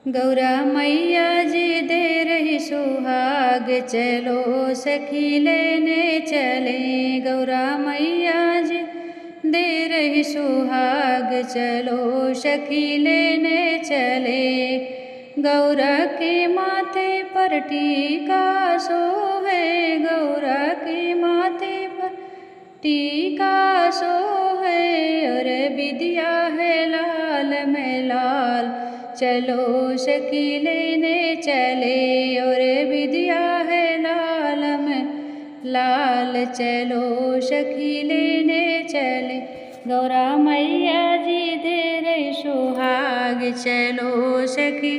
गौरा मैया जी दे रही सुहाग, चलो सखी लेने चले। गौरा मैया जी दे रही सुहाग, चलो सखी लेने चले। गौरा के माथे पर टीका सोहे, गौरा के माथे पर टीका सोहे। और विदिया है लाल में लाल, चलो सखी लेने चले। और विदिया है लाल में लाल, चलो सखी लेने चले। गौरा मैया जी दे रही सुहाग, चलो सखी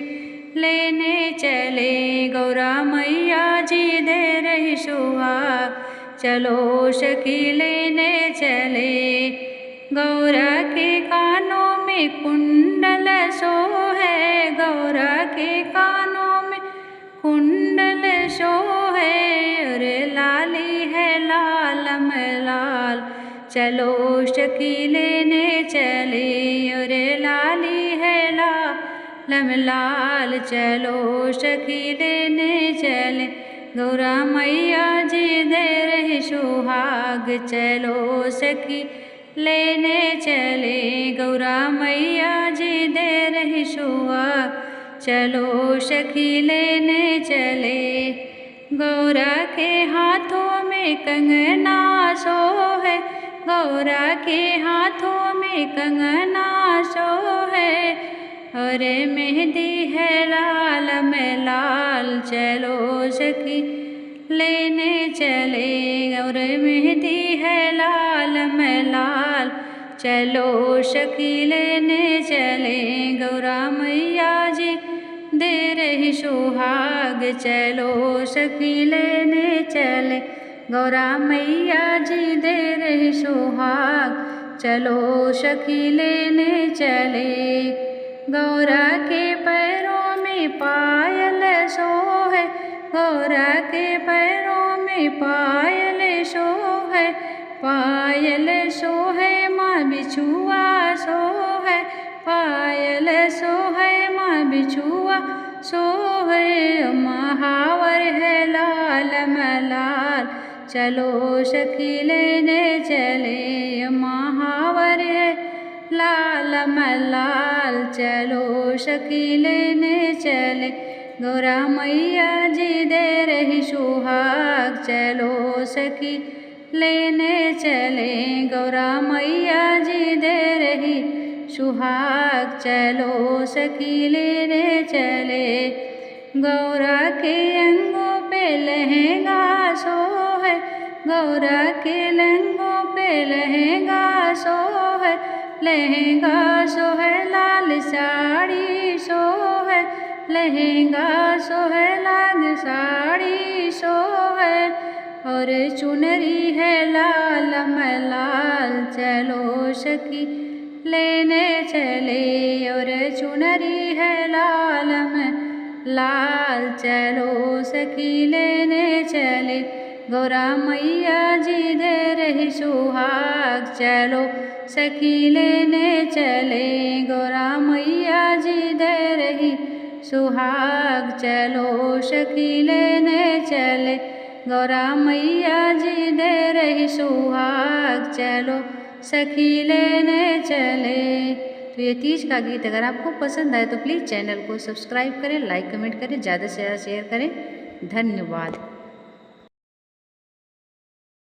लेने चले। गौरा मैया जी दे रही सुहाग, चलो सखी लेने चले। गौरा के कानों में कुंडल सोहे, गौरा के कानों में कुंडल सोहे। और लाली है लाल में लाल, चलो सखी लेने चले। और लाली है लाल में लाल, चलो सखी लेने चले। गौरा मैया जी दे रही सुहाग, चलो सखी लेने चले। गौरा मैया जी दे रही सुहाग, चलो सखी लेने चले। गौरा के हाथों में कंगना सोहे, गौरा के हाथों में कंगना सोहे। और मेहंदी है लाल में लाल, चलो सखी लेने चले। और मेहंदी है लाल में लाल, चलो सखी लेने चले। गौरा मैया जी दे रही सुहाग, चलो सखी लेने चले। गौरा मैया जी दे रही सुहाग, चलो सखी लेने चले। गौरा के पैरों में पायल सोहे, गौरा के पैरों में पायल सोहे। पायल सोहे माँ बिछुआ सोहे, पायल सोहे माँ बिछुआ सोहे। महावर है लाल में लाल, चलो सखी लेने चले। महावर है लाल में लाल, चलो सखी लेने चले। गौरा मैया जी दे रही सुहाग, चलो सखी लेने चले। गौरा मैया जी दे रही सुहाग, चलो सखी लेने चले। गौरा के अंगों पे लहंगा सोहे, गौरा के लहंगों पे लहंगा सोहे। लहंगा सोहे लाल साड़ी सोहे, लहंगा सोहे लाल साड़ी सोहे। और चुनरी है लाल में लाल, चलो सखी लेने चले। और चुनरी है लाल में लाल, चलो सखी लेने चले। गौरा मैया जी दे रही सुहाग, चलो सखी लेने चले। गौरा मैया जी दे रही सुहाग, चलो सखी लेने चले। गौरा मैया जी दे रही सुहाग, चलो सखी लेने चले। तो ये तीज का गीत अगर आपको पसंद आए तो प्लीज़ चैनल को सब्सक्राइब करें, लाइक कमेंट करें, ज़्यादा से ज़्यादा शेयर करें। धन्यवाद।